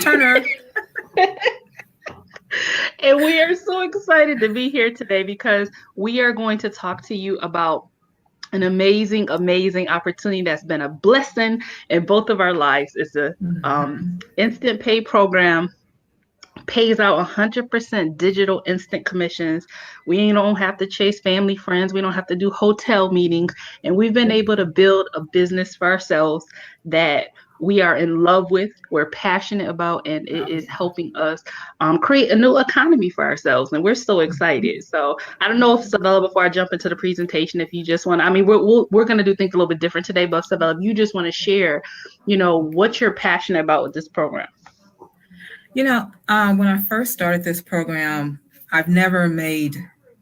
Turner. And we are so excited to be here today because we are going to talk to you about an amazing, amazing opportunity that's been a blessing in both of our lives. It's a instant pay program, pays out 100% digital instant commissions. We don't have to chase family, friends. We don't have to do hotel meetings. And we've been able to build a business for ourselves that we are in love with, we're passionate about, and it is helping us create a new economy for ourselves. And we're so excited. So I don't know if Savella, before I jump into the presentation, if you just want to, I mean, we're going to do things a little bit different today, but Savella, if you just want to share, what you're passionate about with this program. When I first started this program, I've never made,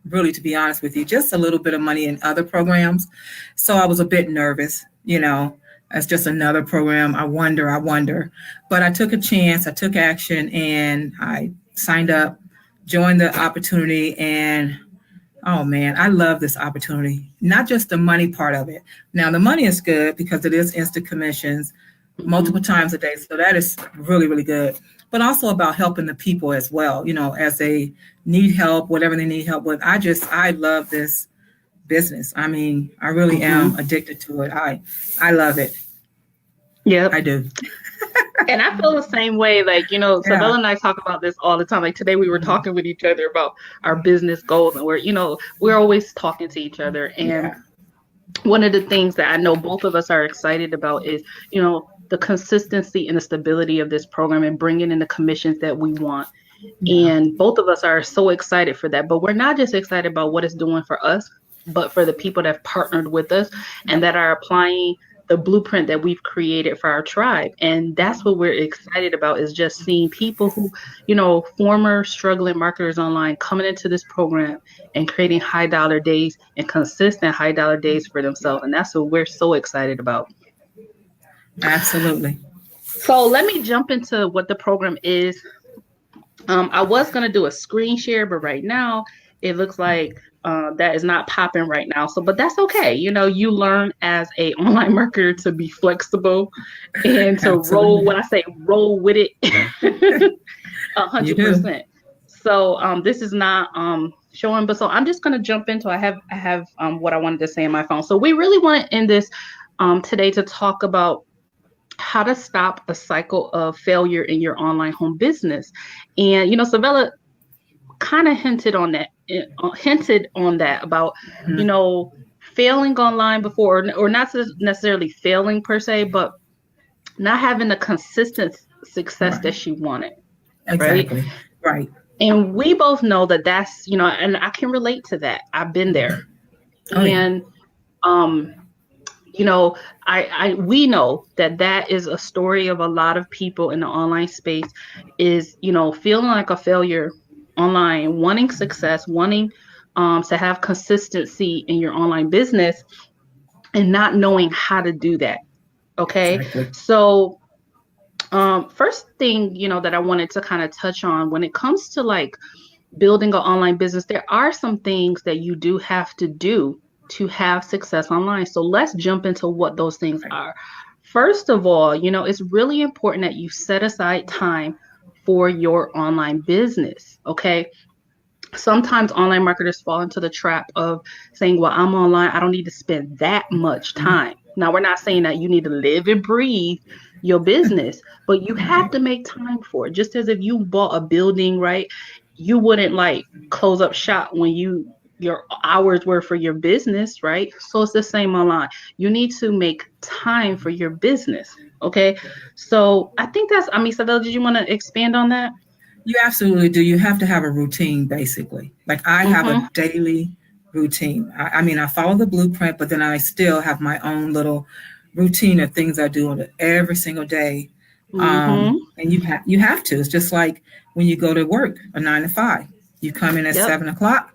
really, to be honest with you, just a little bit of money in other programs. So I was a bit nervous, It's just another program. I wonder. But I took a chance, I took action, and I signed up, joined the opportunity, and oh man, I love this opportunity. Not just the money part of it. Now, the money is good because it is instant commissions multiple times a day. So that is really, really good. But also about helping the people as well, as they need help, whatever they need help with. I love this business. I mean, I really am addicted to it. I love it. Yeah, I do. And I feel the same way. Like, Savella and I talk about this all the time. Like today we were talking with each other about our business goals, and we're always talking to each other. And one of the things that I know both of us are excited about is, the consistency and the stability of this program and bringing in the commissions that we want. And both of us are so excited for that. But we're not just excited about what it's doing for us, but for the people that have partnered with us and that are applying the blueprint that we've created for our tribe. And that's what we're excited about, is just seeing people who, former struggling marketers online coming into this program and creating high dollar days and consistent high dollar days for themselves. And that's what we're so excited about. Absolutely. So let me jump into what the program is. I was going to do a screen share, but right now it looks like that is not popping right now. But that's okay. You learn as a online marketer to be flexible and to roll. When I say roll with it, 100%. So this is not showing, but so I'm just going to jump into. I have what I wanted to say on my phone. So we really want to end this today to talk about how to stop a cycle of failure in your online home business. And Savella kind of hinted on that about failing online before, or not necessarily failing per se, but not having the consistent success that she wanted. Exactly. Right. And we both know that that's and I can relate to that. I've been there. And we know that is a story of a lot of people in the online space, is feeling like a failure online, wanting success, wanting to have consistency in your online business, and not knowing how to do that. Okay. Exactly. So first thing that I wanted to kind of touch on when it comes to like building an online business, there are some things that you do have to do to have success online. So let's jump into what those things are. First of all, it's really important that you set aside time for your online business. Okay. Sometimes online marketers fall into the trap of saying, well, I'm online, I don't need to spend that much time. Now, we're not saying that you need to live and breathe your business, but you have to make time for it. Just as if you bought a building, right? You wouldn't like close up shop when your hours were for your business, right? So it's the same online. You need to make time for your business. Okay. So I think Savella, did you want to expand on that? You absolutely do. You have to have a routine, basically. Like I have a daily routine. I follow the blueprint, but then I still have my own little routine of things I do every single day. And you have to. It's just like when you go to work, a 9 to 5. You come in at 7 o'clock.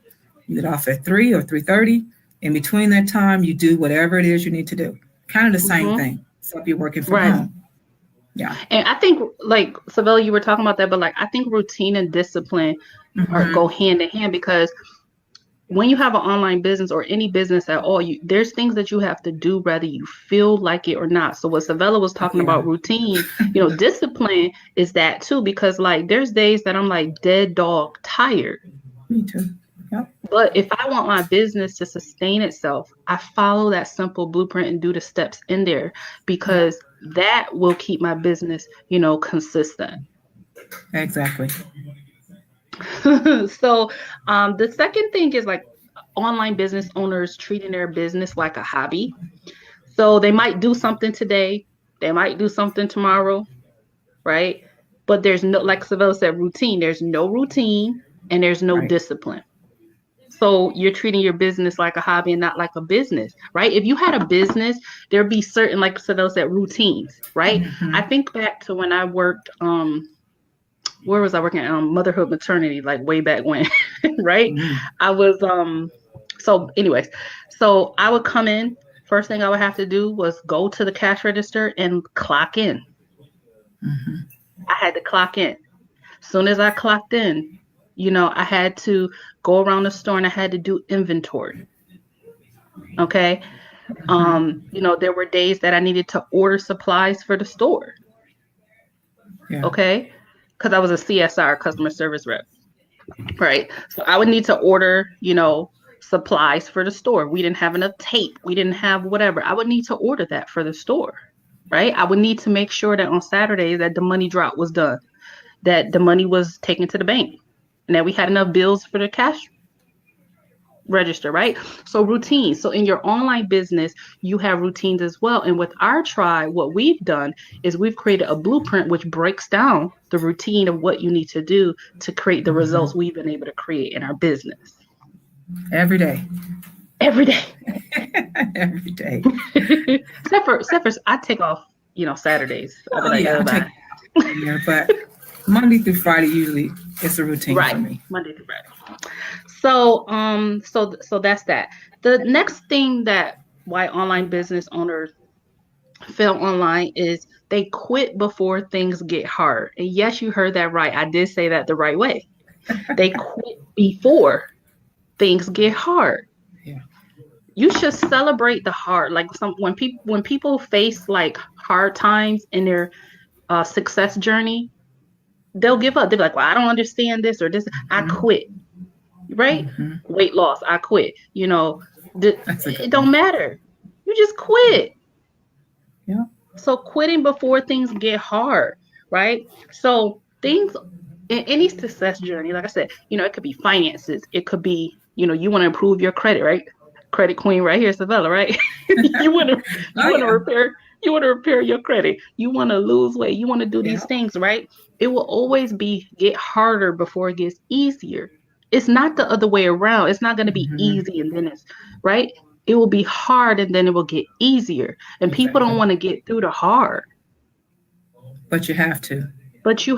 You get off at 3 or 3:30. In between that time, you do whatever it is you need to do. Kind of the same thing, except you're working from home. Yeah. And I think, like, Savella, you were talking about that, but like, I think routine and discipline go hand in hand, because when you have an online business or any business at all, there's things that you have to do whether you feel like it or not. So what Savella was talking about routine, discipline is that too, because like there's days that I'm like dead dog tired. Me too. Yep. But if I want my business to sustain itself, I follow that simple blueprint and do the steps in there, because that will keep my business, consistent. Exactly. So the second thing is like online business owners treating their business like a hobby. So they might do something today, they might do something tomorrow, right? But there's no, like Savella said, routine. There's no routine and there's no discipline. So you're treating your business like a hobby and not like a business, right? If you had a business, there'd be certain, like Savella said, routines, right? Mm-hmm. I think back to when I worked, where was I working? Motherhood, maternity, like way back when, right? Mm-hmm. I was, so anyways, so I would come in, first thing I would have to do was go to the cash register and clock in. Mm-hmm. I had to clock in. As soon as I clocked in, I had to go around the store and I had to do inventory. Okay. There were days that I needed to order supplies for the store. Yeah. Okay. Because I was a CSR, customer service rep. Right. So I would need to order, supplies for the store. We didn't have enough tape. We didn't have whatever. I would need to order that for the store. Right. I would need to make sure that on Saturdays that the money drop was done, that the money was taken to the bank, and that we had enough bills for the cash register, right? So routine. So in your online business, you have routines as well. And with our tribe, what we've done is we've created a blueprint which breaks down the routine of what you need to do to create the results we've been able to create in our business. Every day. Every day. Every day. except for I take off, Saturdays. But Monday through Friday usually it's a routine for me. Monday through Friday. So so that's that. The next thing that why online business owners fail online is they quit before things get hard. And yes, you heard that right. I did say that the right way. They quit before things get hard. Yeah. You should celebrate the hard. Like when people face like hard times in their success journey, they'll give up. They'll be like, well, I don't understand this or this. I quit. Right? Mm-hmm. Weight loss. I quit. It don't matter. You just quit. Yeah. So quitting before things get hard, right? So things in any success journey, like I said, it could be finances. It could be, you want to improve your credit, right? Credit queen right here, Savella, right? you want to repair your credit. You want to lose weight. You want to do these things, right? It will always get harder before it gets easier. It's not the other way around. It's not going to be easy and then it's right. It will be hard and then it will get easier. And people don't want to get through the hard. But you have to. You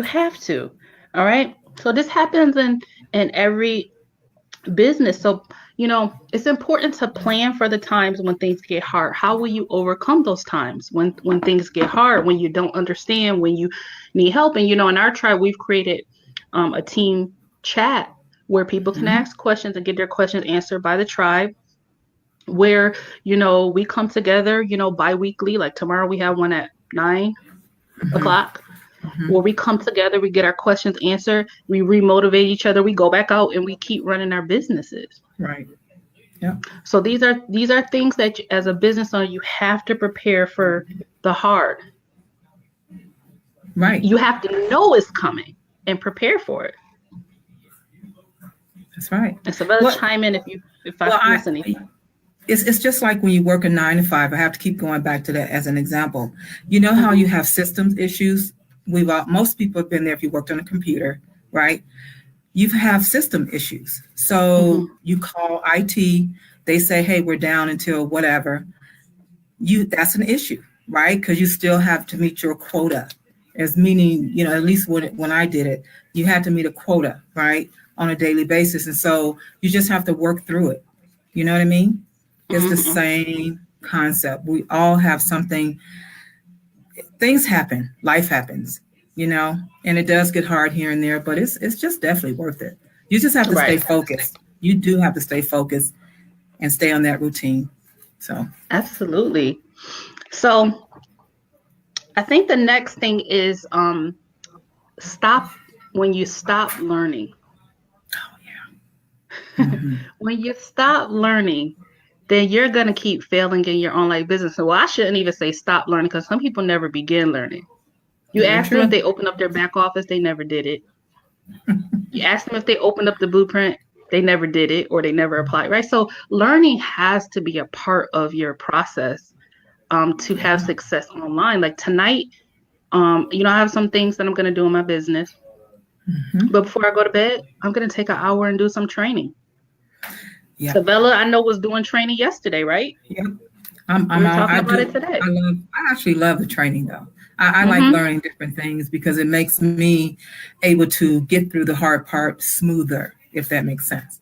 have to. All right. So this happens in every business. So, it's important to plan for the times when things get hard. How will you overcome those times when things get hard, when you don't understand, when you need help? And, in our tribe, we've created a team chat where people can ask questions and get their questions answered by the tribe, where, we come together, bi-weekly. Like tomorrow we have one at 9 o'clock. Where we come together, we get our questions answered, we remotivate each other, we go back out and we keep running our businesses. Right. Yeah. So these are things that as a business owner, you have to prepare for the hard. Right. You have to know it's coming and prepare for it. That's right. And Savella, chime in if I miss anything. It's just like when you work a 9 to 5. I have to keep going back to that as an example. You know how you have systems issues? Most people have been there if you worked on a computer, right? You have system issues. So you call IT, they say, hey, we're down until whatever. That's an issue, right? Because you still have to meet your quota. As meaning, at least when I did it, you had to meet a quota, right, on a daily basis. And so you just have to work through it. You know what I mean? It's the same concept. We all have something. Things happen. Life happens, and it does get hard here and there, but it's just definitely worth it. You just have to stay Right. focused. You do have to stay focused and stay on that routine. So Absolutely. So I think the next thing is stop when you stop learning. mhm. When you stop learning, then you're going to keep failing in your online business. So, well, I shouldn't even say stop learning because some people never begin learning. You Very ask them if true. they open up their back office, they never did it. You ask them if they opened up the blueprint, they never did it or they never applied, right? So learning has to be a part of your process to have success online. Like tonight, I have some things that I'm going to do in my business. Mhm. But before I go to bed, I'm going to take an hour and do some training. Yeah. Savella, I know, was doing training yesterday, right? Yep. We were talking about it today. I actually love the training though. I like Mm-hmm. learning different things because it makes me able to get through the hard part smoother, if that makes sense.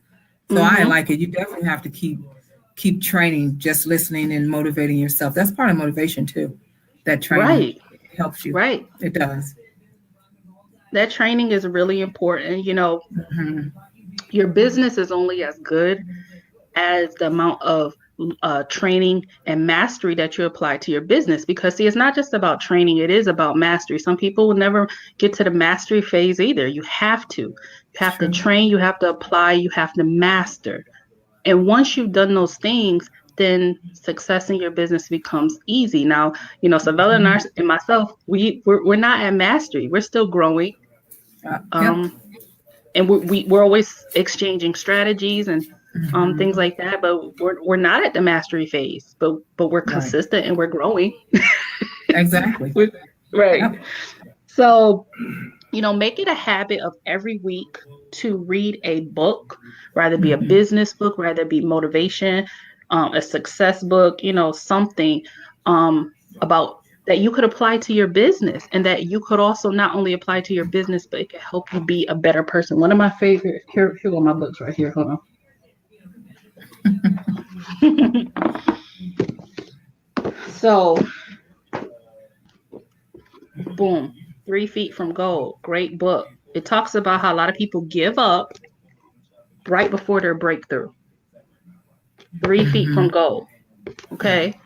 So I Mm-hmm. like it. You definitely have to keep training, just listening and motivating yourself. That's part of motivation too. That training Right, helps you. right. It does. That training is really important. Mhm. Your business is only as good as the amount of training and mastery that you apply to your business. Because, see, it's not just about training, it is about mastery. Some people will never get to the mastery phase either. You have to. You have to True. train, you have to apply, you have to master. And once you've done those things, then success in your business becomes easy. Now, Savella and, Mhm. and myself, we're not at mastery. We're still growing. Yep. And we're always exchanging strategies and things Mhm. like that, but we're not at the mastery phase, but we're Right. consistent and we're growing. Exactly. Right. Yep. So, make it a habit of every week to read a book, rather be a Mhm. business book, rather be motivation, a success book, something about that you could apply to your business and that you could also not only apply to your business, but it can help you be a better person. One of my favorite, here are my books right here. Hold on. So, boom, 3 Feet from Gold, great book. It talks about how a lot of people give up right before their breakthrough. 3 Feet from Mhm. Gold. Okay.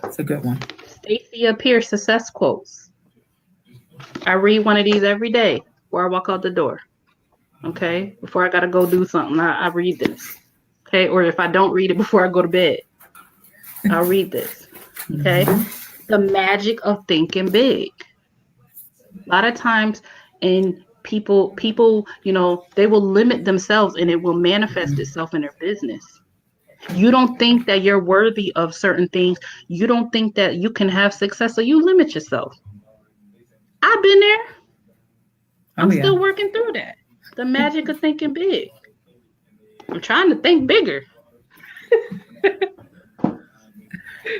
That's a good one. Stacia Pierce success quotes. I read one of these every day before I walk out the door. Okay. Before I got to go do something, I read this. Okay. Or if I don't read it before I go to bed, I'll read this. Okay. The magic of thinking big. A lot of times, and people, they will limit themselves and it will manifest itself in their business. You don't think that you're worthy of certain things. You don't think that you can have success, so you limit yourself. I've been there. Oh I'm yeah. still working through that. The magic of thinking big. I'm trying to think bigger.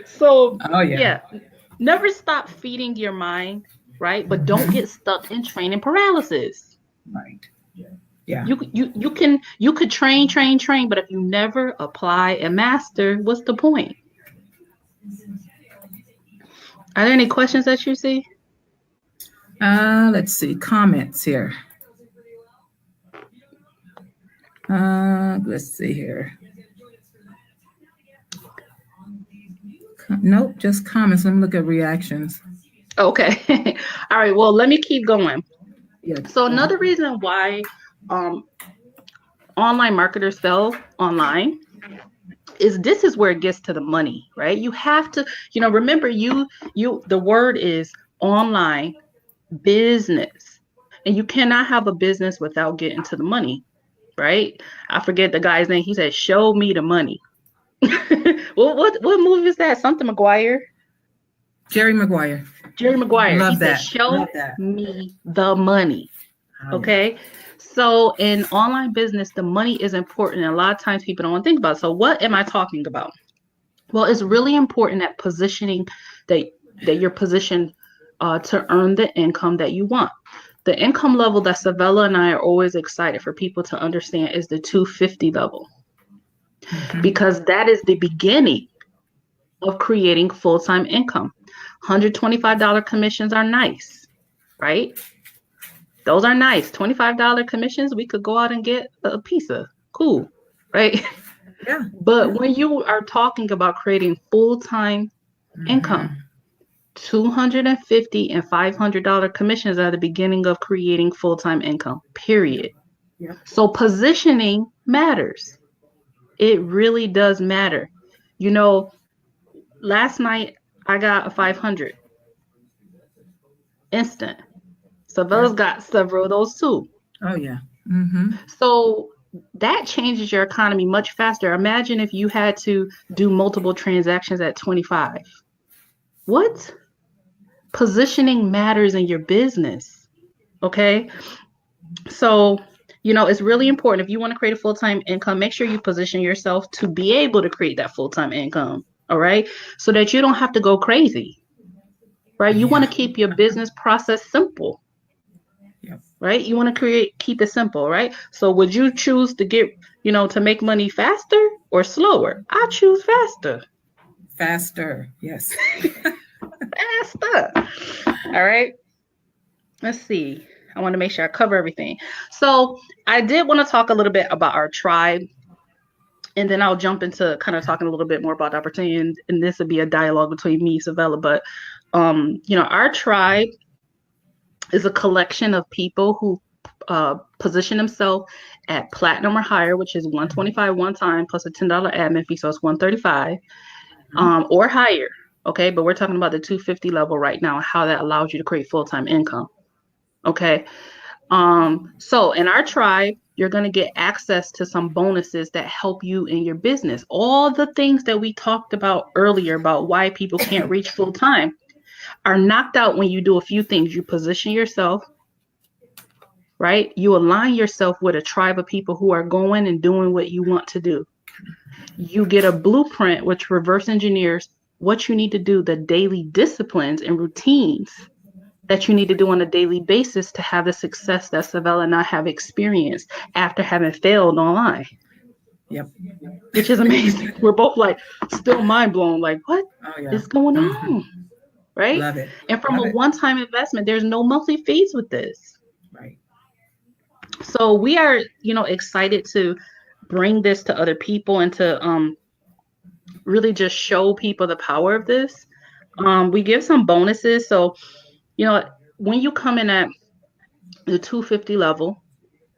So, Oh yeah. yeah, never stop feeding your mind, right? But don't get stuck in training paralysis. Right. Yeah. You could train, but if you never apply and master, what's the point? Are there any questions that you see? Let's see comments here. Let's see here. Nope, just comments. Let me look at reactions. Okay. All right. Well, let me keep going. Yeah. So another reason why online marketers fail online is this is where it gets to the money, right? You have to, remember the word is online business, and you cannot have a business without getting to the money, right? I forget the guy's name. He said, "Show me the money." Well, what movie is that? Something McGuire. Jerry Maguire. Jerry Maguire. Love He said, that. "Show Love that. me the money." Oh, yeah. Okay. So in online business, the money is important. And a lot of times people don't want to think about it. So what am I talking about? Well, it's really important that positioning that you're positioned to earn the income that you want. The income level that Savella and I are always excited for people to understand is the 250 level, because that is the beginning of creating full-time income. $125 commissions are nice, right? Those are nice. $25 commissions. We could go out and get a pizza. Cool, right? Yeah. But when you are talking about creating full-time income, $250 and $500 commissions are the beginning of creating full-time income, period. Yeah. So positioning matters. It really does matter. You know, last night I got a 500 instant. Savella's got several of those too. Oh, yeah. So that changes your economy much faster. Imagine if you had to do multiple transactions at 25. What? Positioning matters in your business. Okay. So, you know, it's really important. If you want to create a full-time income, make sure you position yourself to be able to create that full-time income. All right. So that you don't have to go crazy. Right. You want to keep your business process simple. Yep. Right. You want to keep it simple. Right. So would you choose to to make money faster or slower? I choose faster. Faster. Yes. Faster. All right. Let's see. I want to make sure I cover everything. So I did want to talk a little bit about our tribe, and then I'll jump into kind of talking a little bit more about the opportunity, and this would be a dialogue between me and Savella. But, our tribe is a collection of people who position themselves at platinum or higher, which is $125 one time plus a $10 admin fee, so it's $135, or higher. Okay, but we're talking about the $250 level right now and how that allows you to create full-time income. Okay, so in our tribe, you're going to get access to some bonuses that help you in your business. All the things that we talked about earlier about why people can't reach full-time are knocked out when you do a few things. You position yourself, right? You align yourself with a tribe of people who are going and doing what you want to do. You get a blueprint which reverse engineers what you need to do, the daily disciplines and routines that you need to do on a daily basis to have the success that Savella and I have experienced after having failed online. Yep. Which is amazing. We're both like still mind blown, like what is going on? Right? Love it. And from a one-time investment, there's no monthly fees with this. Right. So we are, excited to bring this to other people and to really just show people the power of this. We give some bonuses. So, when you come in at the $250 level,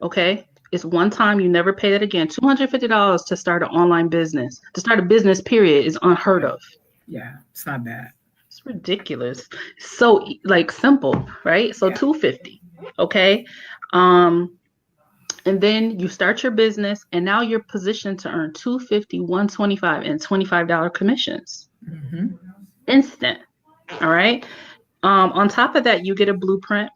okay, it's one time, you never pay that again. $250 to start an online business, to start a business period, is unheard of. Yeah, it's not bad. It's ridiculous. So simple, right? So $250, okay? And then you start your business, and now you're positioned to earn $250, $125, and $25 commissions. Instant. All right. On top of that, you get a blueprint.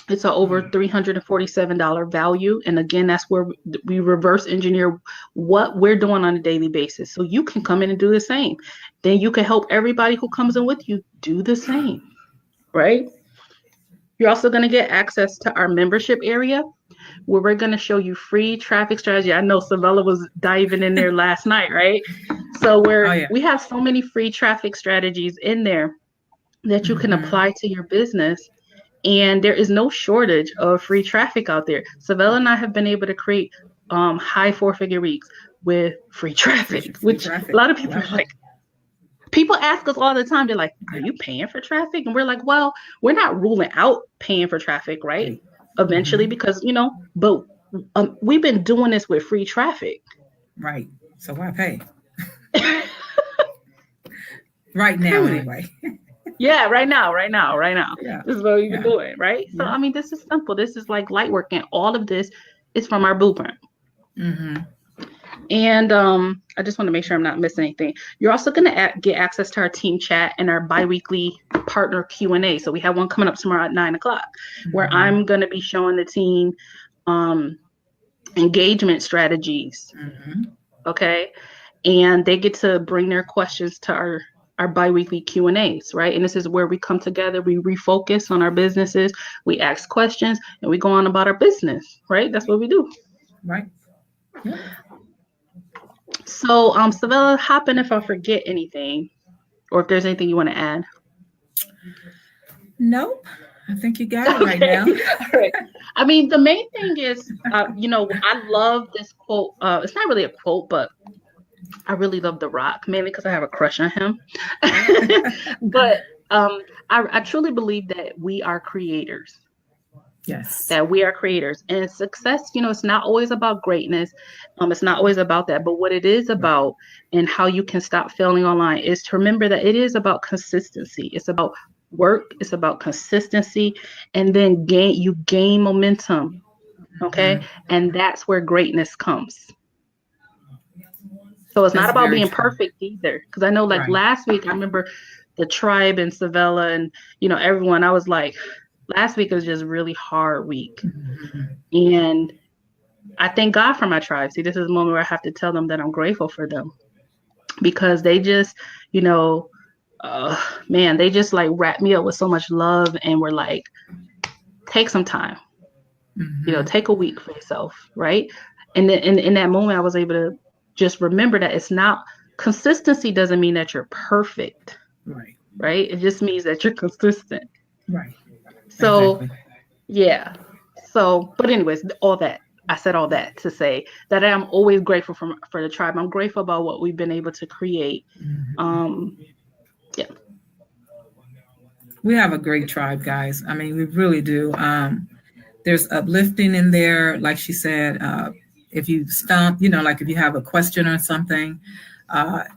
It's an over $347 value. And again, that's where we reverse engineer what we're doing on a daily basis. So you can come in and do the same. Then you can help everybody who comes in with you do the same, right? You're also going to get access to our membership area, where we're going to show you free traffic strategy. I know Savella was diving in there last night, right? So we have so many free traffic strategies in there that you can apply to your business. And there is no shortage of free traffic out there. Savella and I have been able to create high 4-figure weeks with free traffic, which a lot of people are like, people ask us all the time, they're like, are you paying for traffic? And we're like, well, we're not ruling out paying for traffic, right? Eventually, because, but we've been doing this with free traffic. Right. So why pay? Right now, anyway. Yeah, right now. Yeah. This is what we've been doing, right? So, I mean, this is simple. This is like light work, and all of this is from our blueprint. And I just want to make sure I'm not missing anything. You're also going to get access to our team chat and our biweekly partner Q&A. So we have one coming up tomorrow at 9:00, where I'm going to be showing the team engagement strategies. Okay. And they get to bring their questions to our biweekly Q&As, right? And this is where we come together, we refocus on our businesses, we ask questions, and we go on about our business, right? That's what we do. Right. Yeah. So, Savella, hop in if I forget anything, or if there's anything you want to add. Nope. I think you got it right Okay. now. All right. I mean, the main thing is, I love this quote. It's not really a quote, but I really love The Rock, mainly because I have a crush on him. But I truly believe that we are creators. Yes. That we are creators, and success, it's not always about greatness. It's not always about that, but what it is about and how you can stop failing online is to remember that it is about consistency. It's about work. It's about consistency, and then you gain momentum. Okay. Mhm. And that's where greatness comes. So it's not That's about very being true. perfect either. Because I know, like, Right. last week, I remember the tribe and Savella and, everyone, I was like, last week was just really hard week. Mhm. And I thank God for my tribe. See, this is a moment where I have to tell them that I'm grateful for them, because they just, man, they just like wrapped me up with so much love and were like, take some time, Mhm. take a week for yourself, right? And then in that moment, I was able to just remember that it's not, consistency doesn't mean that you're perfect, Right. right? It just means that you're consistent. Right. So, Exactly. yeah. So, but anyways, I said all that to say that I'm always grateful for the tribe. I'm grateful about what we've been able to create. Mhm. Yeah. We have a great tribe, guys. I mean, we really do. There's uplifting in there, like she said. If you stump, like if you have a question or something,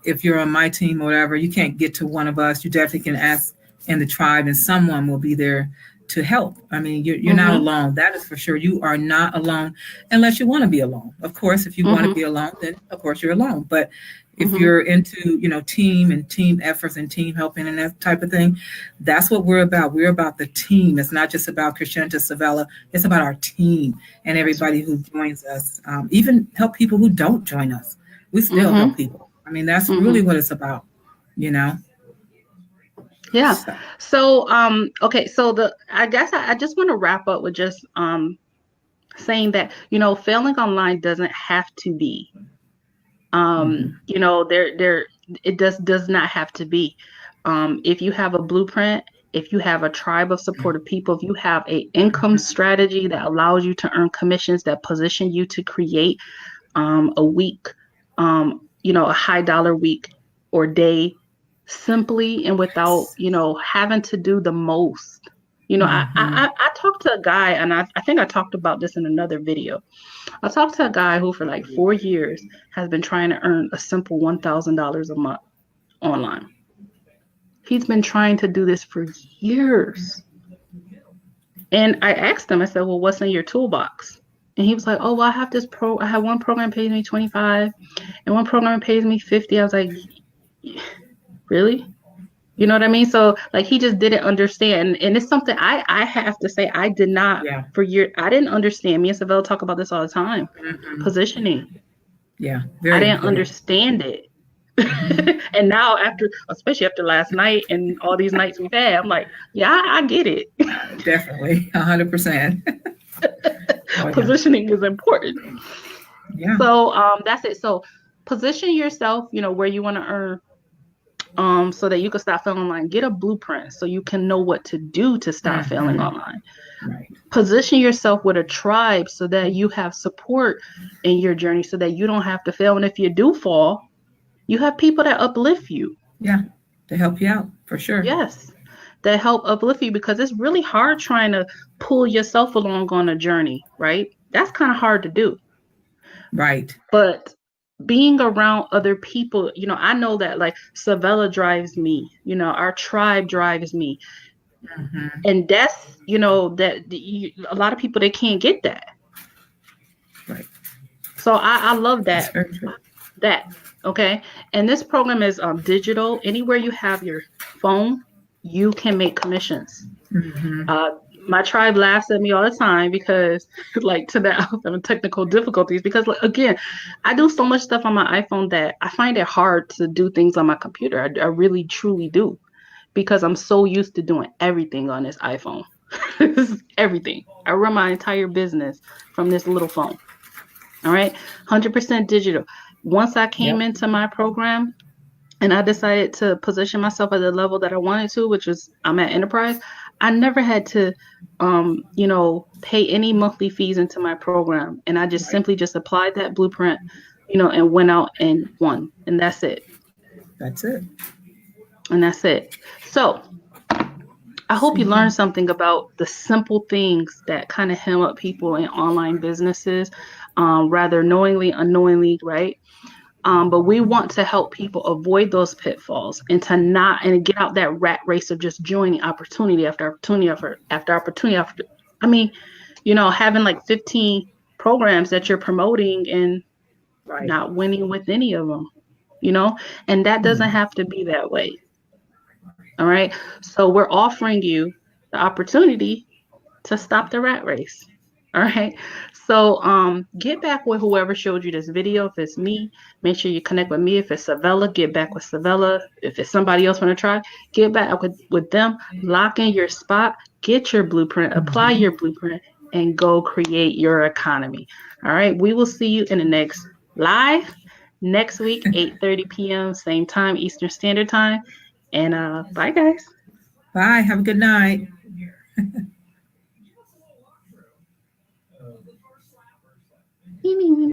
if you're on my team or whatever, you can't get to one of us, you definitely can ask in the tribe, and someone will be there to help. I mean, you're not Mm-hmm. alone. That is for sure. You are not alone unless you want to be alone. Of course, if you want to Mm-hmm. be alone, then of course you're alone. But if Mm-hmm. you're into, team and team efforts and team helping and that type of thing, that's what we're about. We're about the team. It's not just about Crescenta Savella. It's about our team and everybody who joins us. Even help people who don't join us. We still help Mm-hmm. people. I mean, that's really Mm-hmm. what it's about, you know? Yeah. So, So, okay. So I guess I just want to wrap up with just saying that, failing online doesn't have to be, mhm. there it does not have to be. If you have a blueprint, if you have a tribe of supportive people, if you have a income strategy that allows you to earn commissions that position you to create a week, a high dollar week or day, simply and without, Yes. having to do the most. I talked to a guy, and I think I talked about this in another video. I talked to a guy who for like 4 years has been trying to earn a simple $1,000 a month online. He's been trying to do this for years. And I asked him, I said, well, what's in your toolbox? And he was like, oh, well, I have one program pays me 25 and one program pays me 50. I was like, really? You know what I mean? So like he just didn't understand. And it's something I have to say I did not Yeah. for years. I didn't understand. Me and Savella talk about this all the time. Mhm. Positioning. Yeah. I Very didn't important. understand it. Mhm. And now especially after last night and all these nights we've had, I'm like, yeah, I get it. Definitely. 100%. Oh, yeah. Positioning is important. Yeah. So that's it. So position yourself, where you want to earn, so that you can stop failing online. Get a blueprint so you can know what to do to stop failing Mhm. online. Right. Position yourself with a tribe so that you have support in your journey, so that you don't have to fail. And if you do fall, you have people that uplift you. Yeah. To help you out, for sure. Yes, that help uplift you, because it's really hard trying to pull yourself along on a journey, right? That's kind of hard to do. Right. But being around other people, I know that like Savella drives me, our tribe drives me. Mhm. And that's, a lot of people, they can't get that. Right. So I love That's that. very true. Okay. And this program is digital. Anywhere you have your phone, you can make commissions. Mhm. Uh, my tribe laughs at me all the time because, like, to that, I'm having technical difficulties because, like, again, I do so much stuff on my iPhone that I find it hard to do things on my computer. I really, truly do, because I'm so used to doing everything on this iPhone. Everything. I run my entire business from this little phone. All right. 100% digital. Once I came Yep. into my program and I decided to position myself at the level that I wanted to, which is I'm at enterprise, I never had to, pay any monthly fees into my program. And I just simply just applied that blueprint, and went out and won. And that's it. That's it. And that's it. So I hope you learned something about the simple things that kind of hem up people in online businesses, rather knowingly, unknowingly, right? But we want to help people avoid those pitfalls and to get out that rat race of just joining opportunity after opportunity after opportunity having like 15 programs that you're promoting and not winning with any of them, and that doesn't have to be that way. All right. So we're offering you the opportunity to stop the rat race. All right. So get back with whoever showed you this video. If it's me, make sure you connect with me. If it's Savella, get back with Savella. If it's somebody else want to try, get back with them. Lock in your spot, get your blueprint, apply your blueprint, and go create your economy. All right. We will see you in the next live next week, 8:30 p.m. same time, Eastern Standard Time. And bye, guys. Bye. Have a good night.